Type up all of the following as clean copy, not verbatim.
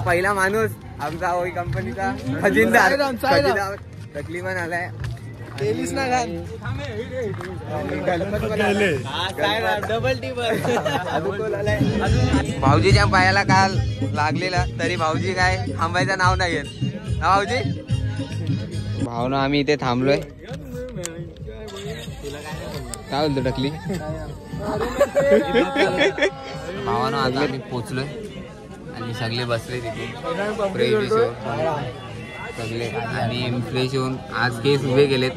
पहिला माणूस आमचा ओई कंपनीचा खजिनदार तकलीफन आलाय. भाऊजीच्या पायाला काल लागलेला तरी भाऊजी काय थांबायचं नाव नाही घेत ना भाऊजी. भावना आम्ही इथे थांबलोय. काय बोलतो टकली भावानं आता आम्ही पोचलोय आणि सगळे बसले तिथे फ्रेश सगळे आणि फ्रेश होऊन आज केस उभे केलेत.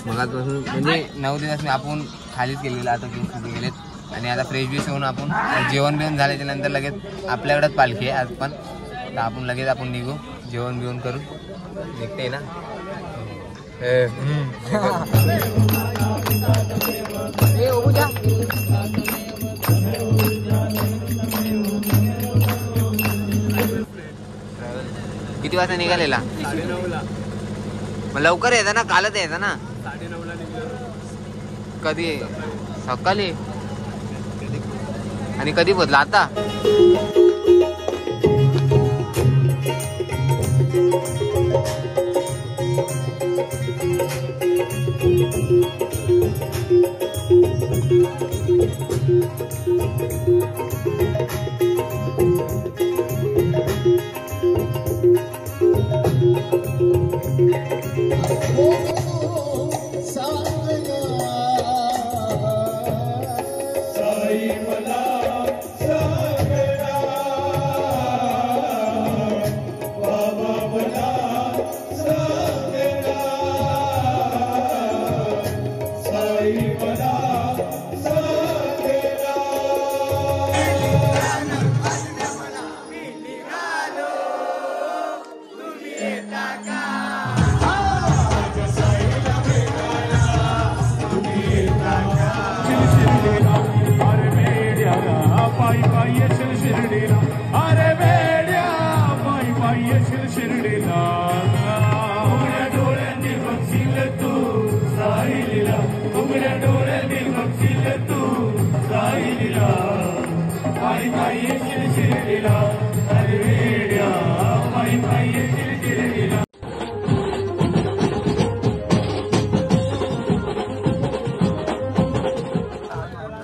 मगापासून म्हणजे 9 दिवस आपण खालीच केलेला आता केस उभे केलेत आणि आता फ्रेश बीस होऊन आपण जेवण बिवून झाल्याच्या नंतर लगेच आपल्याकडेच पालखी आहे आज पण. तर आपण लगेच आपण निघू जेवण बिवून करून निघते ना. किती वाजता निघालेला? 9:30ला. मग लवकर यायचा ना, कालच यायचा ना. 9:30ला निघालो. कधी सकाळी आणि कधी पोहोचला आता?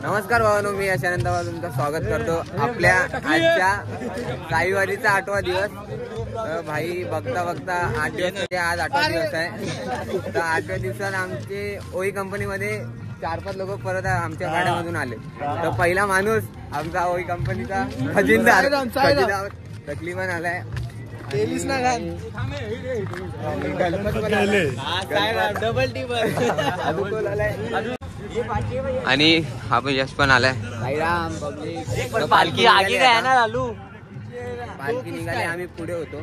नमस्कार भावानो, मी अशानंद तुमचं स्वागत करतो आपल्या आजच्या साईवारीचा 8वा दिवस. भाई बघता बघता 8 दिवस म्हणजे आज 8वा दिवस आहे. तर 8व्या दिवसात आमचे ओई कंपनीमध्ये 4-5 लोक परत आमच्या गाड्यामधून आले. तर पहिला माणूस आमचा ओई कंपनीचा खजिनदार तकलीफन आलाय. आणि हा पण यश पण आलाय. पालखी आगे काय ना लालू. पालखी निघाली, आम्ही पुढे होतो.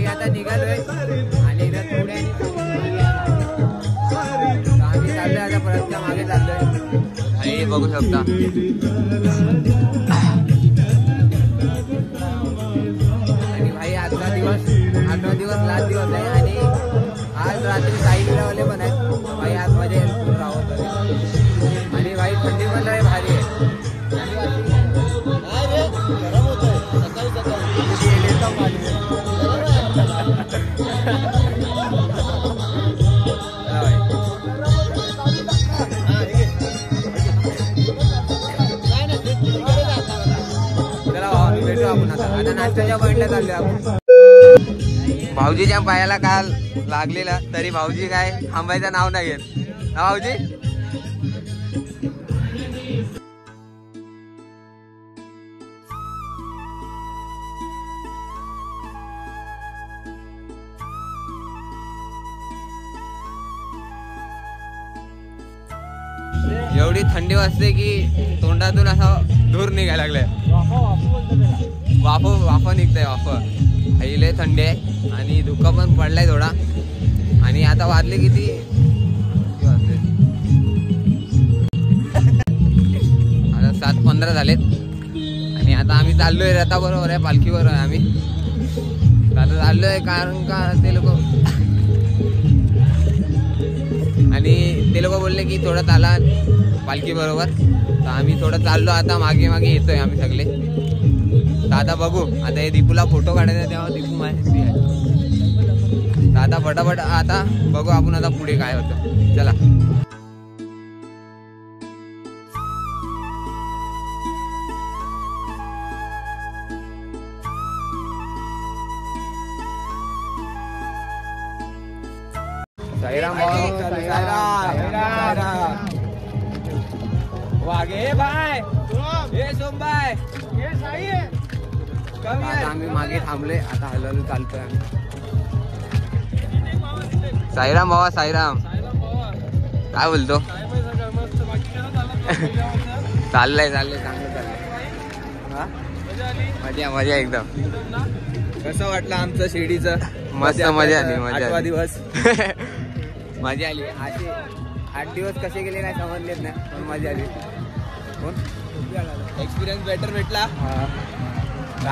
आता निघालोय आणि आम्ही चाललोय आता परत मागे चाललोय. आणि बघू शकता आणि भाई आजचा दिवस 8वा दिवस लास्ट दिवस आहे आणि आज रात्री साईवाले पण आहेत. भाई आज मध्ये राहत आणि भाई थंडी पण लय भारी आहे. आता नाश्त्याच्या पॉइंटला चाललोय आपण. भाऊजीच्या पायाला काल लागलेला तरी भाऊजी काय थांबायचं नाव नाही घेत ना भाऊजी. एवढी थंडी वाजते की तोंडातून असं धूर निघायला लागलाय. वाफ निघतंय वाफ. लय थंडी आहे आणि धुका पण पडलाय थोडा. आणि आता वाजले किती वाजले आता 7:15 झालेत आणि आता आम्ही चाललोय रथाबरोबर आहे, पालखीबरोबर आहे आम्ही आता चाललोय, कारण का ते लोक बोलले की थोडं चाला पालखी बरोबर, तर आम्ही थोडं चाललो आता, मागे मागे येतोय आम्ही सगळे. तर आता बघू, आता हे दीपूला फोटो काढायचा तेव्हा दीपू माझ्यासाठी आहे. तर आता फटाफट आता बघू आपण आता पुढे काय होतं. चला. साईराम वागे बाय हे सोमबाय आता आम्ही मागे थांबले, आता हळूहळू चालतोय आम्ही. साईराम बाबा, साईराम. काय बोलतो? चाललंय चांगलं चाललंय. मजा मजा एकदम. कसं वाटलं आमचं शिर्डीचं? मस्त मजा आली. 8वा दिवस मजा आली. 8 दिवस कसे गेले काय समजलेच नाही, पण मजा आली. एक्सपिरियन्स बेटर भेटला.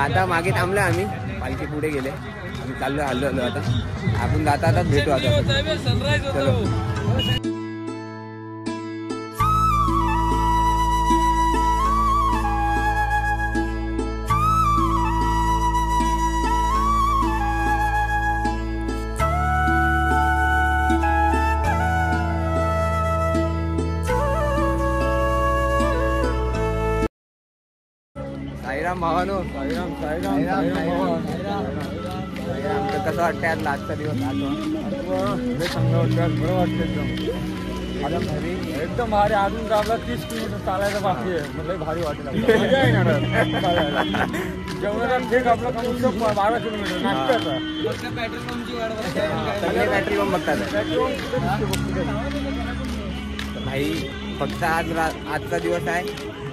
आता मागे थांबलो आम्ही, पालखी पुढे गेले, आम्ही चाललो हल्लो आता. आपण जाता भेटू आता. चलो. साईराम भावानो, साईराम कसं वाटतंय आज लास्टचा दिवस? चांगलं वाटतं, बरं वाटतं एकदम भारी. अजून आपला 30 किलोमीटर चालायचं बाकी आहे, मला भारी वाटेल. जेवणाचा ठीक आपलं काम 12 किलोमीटर नाश्त्याचा. पेट्रोल पंपची वाट बघतात, पेट्रोल पंप बघतात भाई. फक्त आजचा दिवस आहे,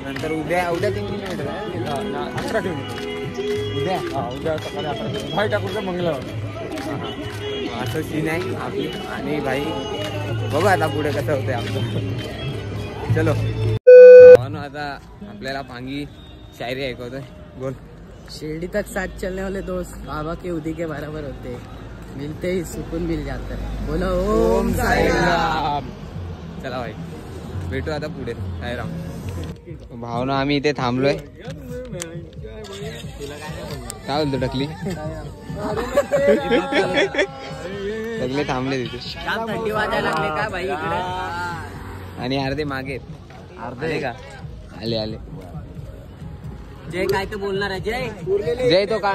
नंतर उद्या 3 किलोमीटर आहे, 11 किलोमीटर उद्या सकाळी 11 किलोमीटर भाई टाकून मंगळवार. असं सीन आहे आपली. आणि भाई बघू आता पुढे कसं होतंय आपलं. चलो. आता आपल्याला पांगी शायरी ऐकवतोय, बोल. शिरडी तक साथ चलने वाले दोस्त बाबा के उदी के बराबर होते, मिलते ही सुकून मिल जाता है. बोला ओम साईराम. चला भाई, भेटू आता पुढे. साईराम. भावना आम्ही इथे थांबलोय. काय बोलतो टकली? सगळे थांबले तिथे. थंडी वाजायला लागले का भाई इकडे? आणि अर्धे मागे अर्धे का आले. जय काय ते बोलणार आहे? जय तो का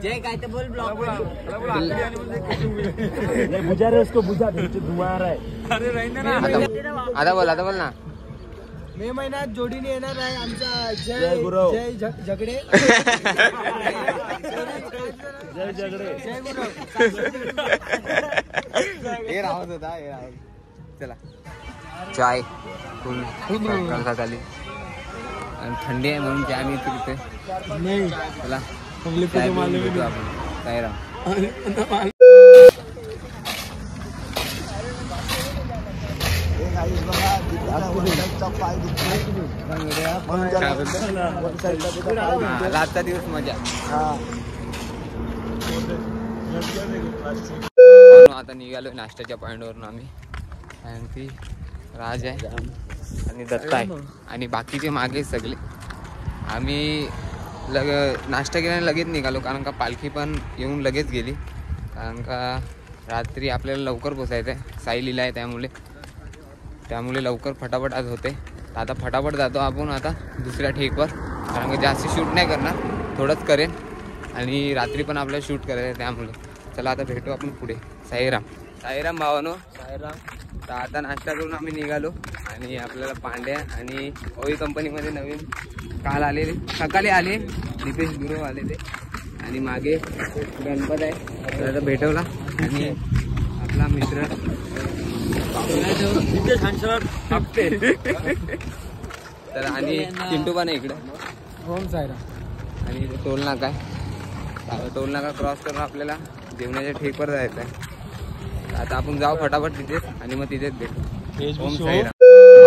जय काय ते बोल. ब्लॉग बुझा रे उसको, बुझा धुआं रहा है. आता बोल ना. मे महिन्यात जोडीने येणार आहे आमचा जय गुरव, जय झगडे. जय झगडे. हे राहत होता. चला. चाय फुल सकाळी आणि थंडी आहे म्हणून चाय मी पिते. चला आपण. साईराम. आजचा दिवस मजा. आता निघालो नाश्त्याच्या पॉइंटवरून आम्ही. आणि ती राज आहे आणि दत्ता आहे आणि बाकीचे मागे सगळे. आम्ही नाश्ता केल्याने लगेच निघालो, कारण का पालखी पण येऊन लगेच गेली, कारण का रात्री आपल्याला लवकर पोचायचं आहे. साई लिला आहे त्यामुळे लवकर फटाफट आज होते. तर आता फटाफट जातो आपण आता दुसऱ्या ठेकवर, कारण का जास्त शूट नाही करणार, थोडंच करेन. आणि रात्री पण आपल्याला शूट करायचं आहे, त्यामुळे चला आता भेटू आपण पुढे. साईराम भावानो. तर आता नाश्ता करून आम्ही निघालो आणि आपल्याला पांड्या आणि ओई कंपनीमध्ये नवीन सकाळी आले दीपेश गुरु आले ते, आणि मागे गणपत आहे तर भेटवला, आणि आपला मित्र तर आणि चिंटू पण आहे इकडे. ओम साईराम. आणि टोल नाका आहे, टोल नाका क्रॉस करून आपल्याला जेवणाच्या ठेकवर जायचं आहे. आता आपण जाऊ फटाफट तिथेच आणि मग तिथेच भेटू. ओम साईराम.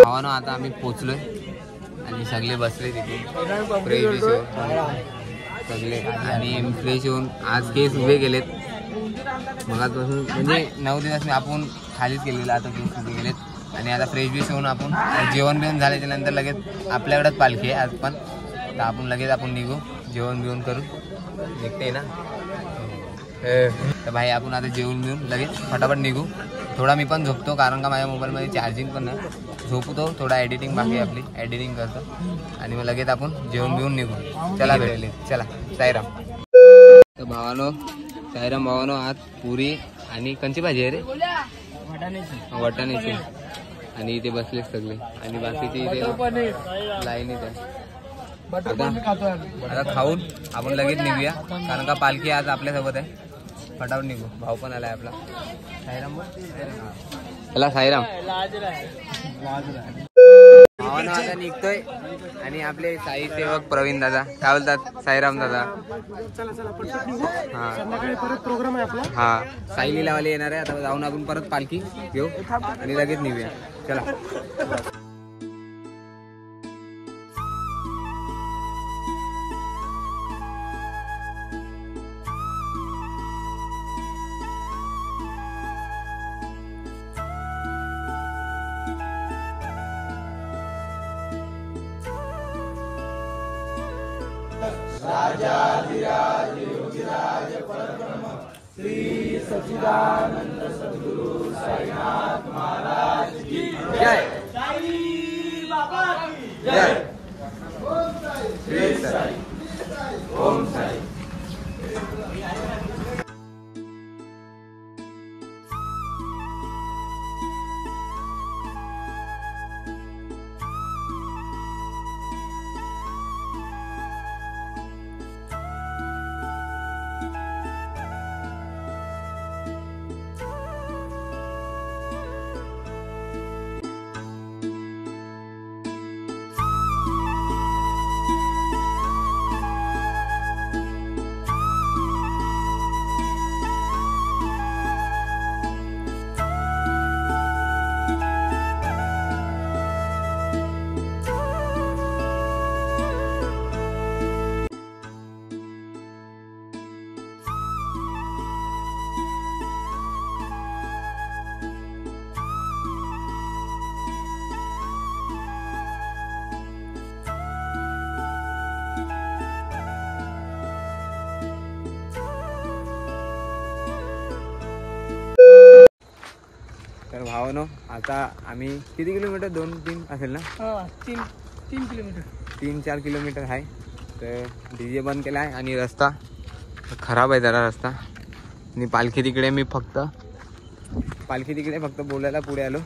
भावानो आता आम्ही पोचलोय आणि सगळे बसले तिथे फ्रेश बिश होऊन सगळे आणि फ्रेश होऊन आज केस उभे केलेत. मगापासून म्हणजे 9 दिवस मी आपण खालीच केलेलं, आता केस उभे केलेत आणि आता फ्रेश बिश होऊन आपण जेवण बिवून झाल्याच्या नंतर लगेच आपल्याकडेच पालखी आहे आज पण, तर आपण लगेच आपण निघू जेवण बिवून करून निघते ना. तर भाई आपण आता जेवण बिवून लगेच फटाफट निघू. थोडा मी पण झोपतो कारण का माझ्या मोबाईलमध्ये चार्जिंग पण नाही, झोपतो थोडा. एडिटिंग बाकी आहे आपली, एडिटिंग करतो आणि मग लगेच आपण जेवण बिवून निघू. चला भेटले, चला साईराम. तर भावानो, साईराम भावानो, आज पुरी आणि कंची भाजी आहे रे, वाटाण्याची. आणि इथे बसले सगळे आणि बाकीचे इथे लाईनीत आहे. आता खाऊन आपण लगेच निघूया कारण का पालखी आज आपल्यासोबत आहे. फटाफट निघू. भाऊ पण आलाय आपला साईराम. चला साईराम. भावानं आता निघतोय आणि आपले साई सेवक प्रवीण दादा काय बोलतात, साईराम दादा. हा साई लिलावाले येणार आहे. आता जाऊन आपण परत पालखी घेऊ आणि लगेच निघूया. चला. राजाधिराज योगीराज परब्रह्म श्री सच्चिदानंद सद्गुरु साईनाथ महाराज की जय. साई बाबा की जय. ओम साई. श्री साई. ओम साई. तर भावानो, आता आम्ही किती किलोमीटर, 2-3 असेल ना? 3 किलोमीटर, 3-4 किलोमीटर आहे. तर डीजे बंद केला आहे आणि रस्ता खराब आहे जरा रस्ता. आणि पालखी तिकडे फक्त बोलायला पुढे आलो.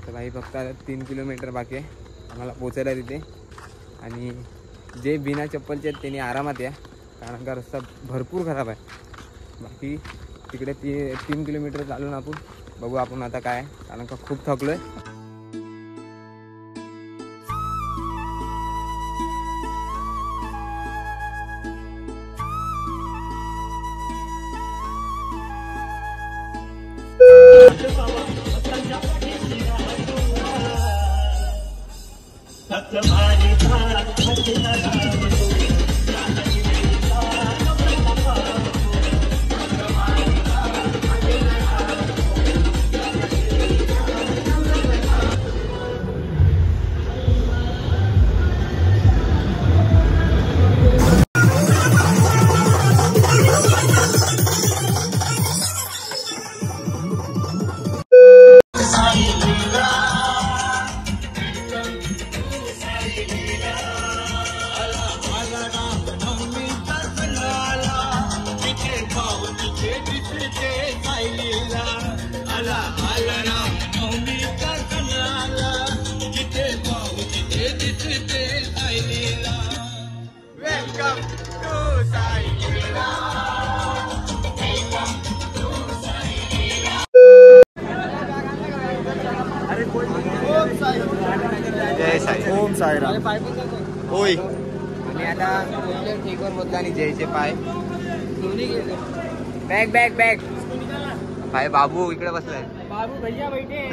तर भाई फक्त 3 किलोमीटर बाकी आहे आम्हाला पोचायला तिथे. आणि जे बिना चप्पलचे आहेत त्यांनी आरामात या कारण का रस्ता भरपूर खराब आहे. बाकी तिकडे 3 किलोमीटर चालून आपण बघू आपण आता काय, कारण का खूप थकलोय. जय साई. ओम साईराम. होय. आणि आता ठीकवर मोदला आणि जयचे पाय बॅग बॅग बॅग भाई. बाबू इकडे बसलाय. बाबू भैया बैठे.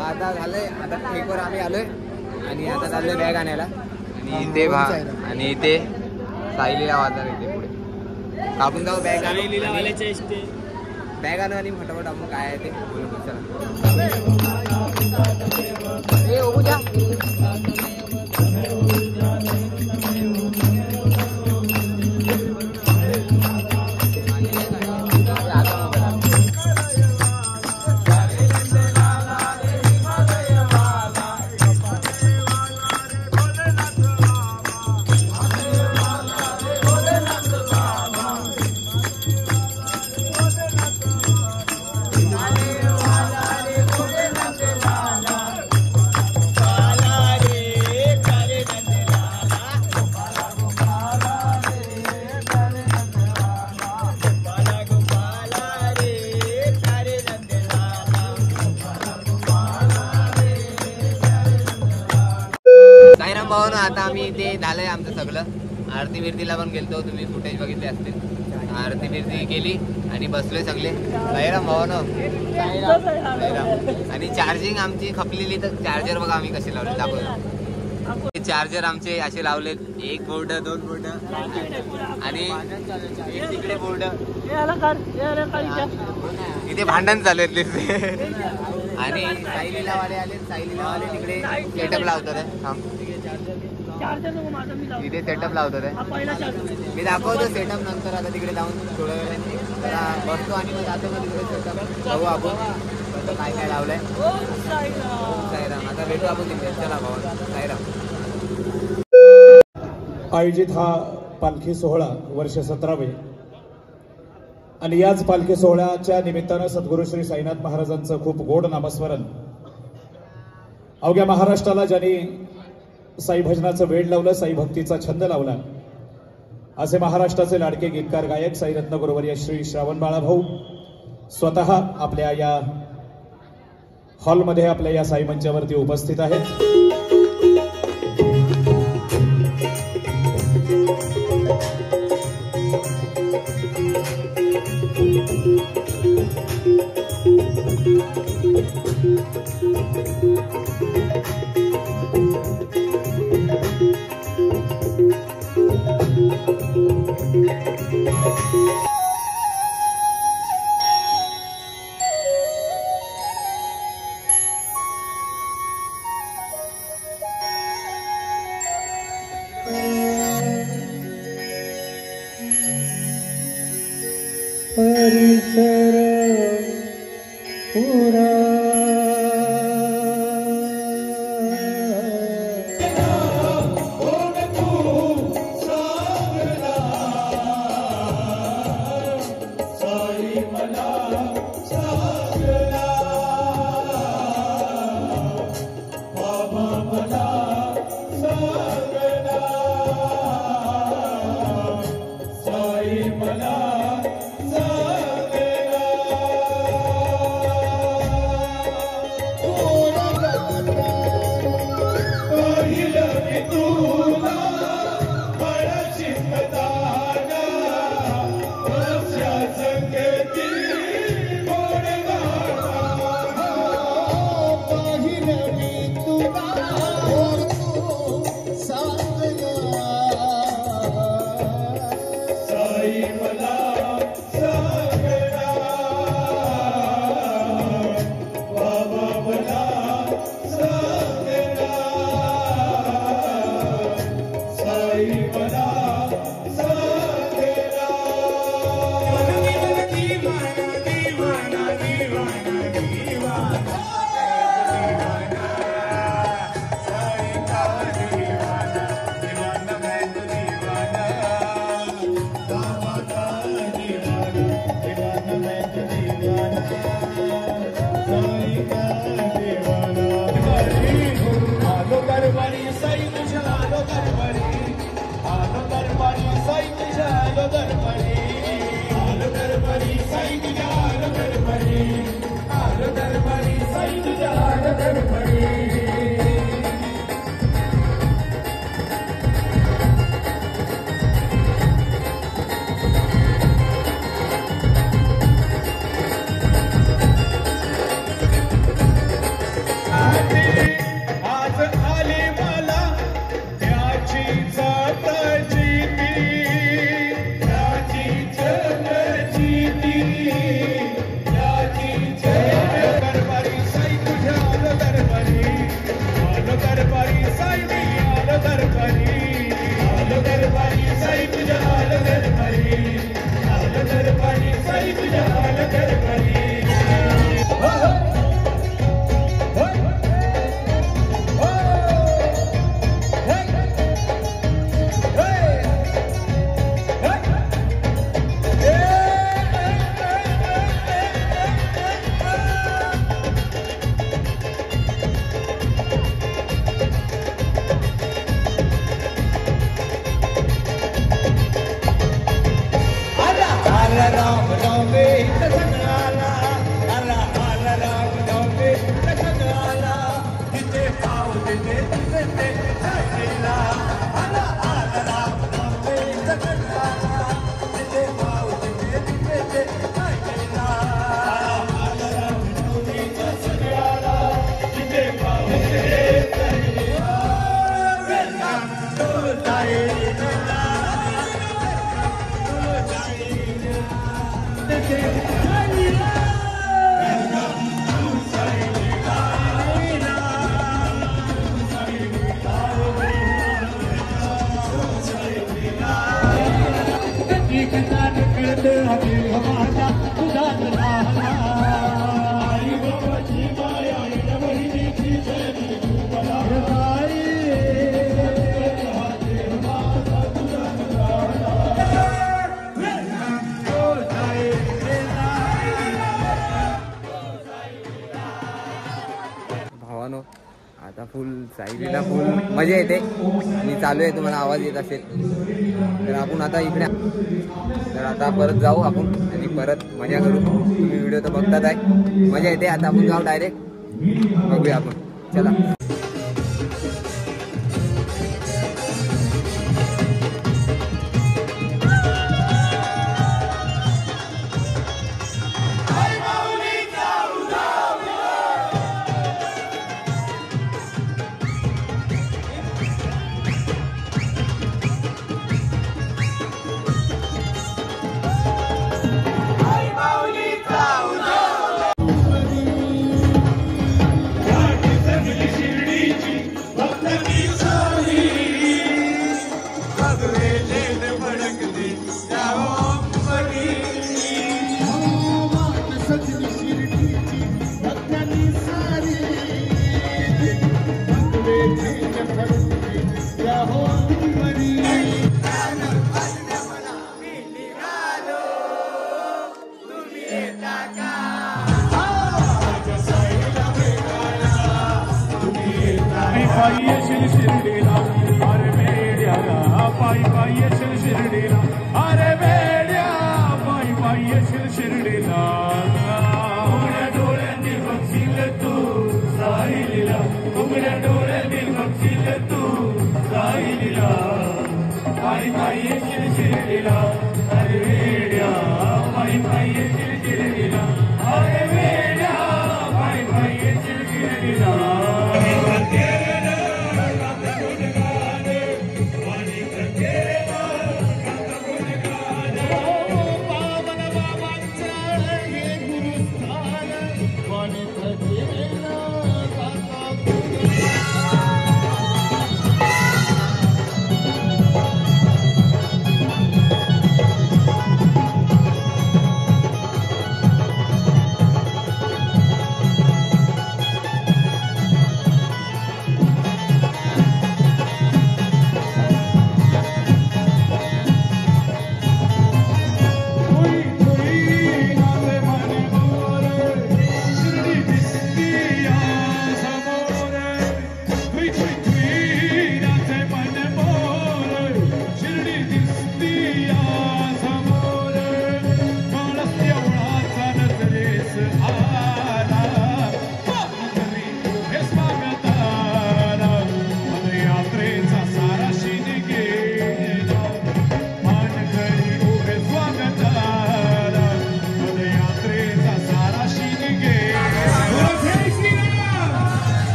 आता झालंय, आता ठीकवर आम्ही आलोय आणि आता चाललोय बॅग आणायला आणि इथे आणि इथे सायलीला बाजार येते पुढे आपण जाऊ बॅग आणू आणि फटाफट आपण काय आहे ते बोलू. चला भावानं आता आम्ही इथे झालंय आमचं सगळं. आरती बिरतीला पण गेलतो, तुम्ही फुटेज बघितले असतील. आरती बिरती केली आणि बसलोय सगळे. साईराम भावानं आणि चार्जिंग आमची खपलेली तर चार्जर बघा आम्ही कसे लावले दाखवतो. चार्जर आमचे असे लावलेत, एक बोर्ड 2 बोर्ड आणि एक तिकडे बोर्ड. इथे भांडण चालू आहेत आणि साईलीलावाले आले, साईलीलावाले तिकडे सेटअप लावतात. इथे सेटअप लावतात मी दाखवतो सेटअप नंतर. आता तिकडे जाऊन थोड्या वेळाने बसतो आणि मग जातो मग तिकडे सेटअप बघू आपण काय काय लावलंय. साईराम आता भेटू आपण तिकडे. चला भावा साईराम. आयोजित हा पालखी सोहळा वर्ष 17वे आणि याच पालखी सोहळ्याच्या निमित्तानं सद्गुरू श्री साईनाथ महाराजांचं खूप गोड नामस्मरण अवघ्या महाराष्ट्राला ज्यांनी साई भजनाचं वेड लावलं, साई भक्तीचा छंद लावला, असे महाराष्ट्राचे लाडके गीतकार गायक साईरत्न गुरुवर्य श्री श्रावण बाळाभाऊ स्वतः आपल्या या हॉलमध्ये आपल्या या साई मंचावरती उपस्थित आहेत. परिसर पुरा भावानो. आता फुल सायलीला फुल मजा येते आणि चालू आहे, तुम्हाला आवाज येत असेल. तर आपण आता इकडे, तर आता परत जाऊ आपण आणि परत मजा करू. तुम्ही व्हिडिओ तर बघतात आहे, मजा येते. आता आपण जाऊ डायरेक्ट, बघूया आपण. चला.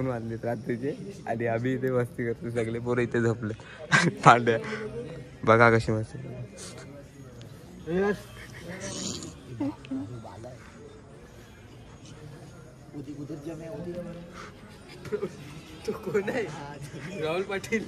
2 वाजलेत रात्रीचे आणि आम्ही इथे मस्ती करतो. सगळे पोरं इथे झोपले. पांड्या बघा कशी मस्ती. तो कोण आहे? राहुल पाटील.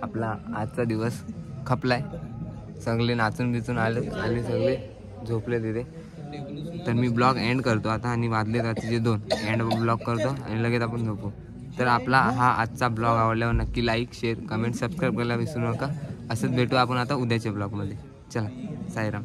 आपला आजचा दिवस खपलाय. सगळे नाचून बिचून आले आणि सगळे झोपले तिथे. तर मी ब्लॉग एंड करतो आता आणि वाजले रात्रीचे 2. एंड ब्लॉग करतो आणि लगेच आपण झोपू. तर आपला हा आजचा ब्लॉग आवडल्यावर नक्की लाईक शेअर कमेंट सबस्क्राईब करायला विसरू नका. असंच भेटू आपण आता उद्याच्या ब्लॉगमध्ये. चला साईराम.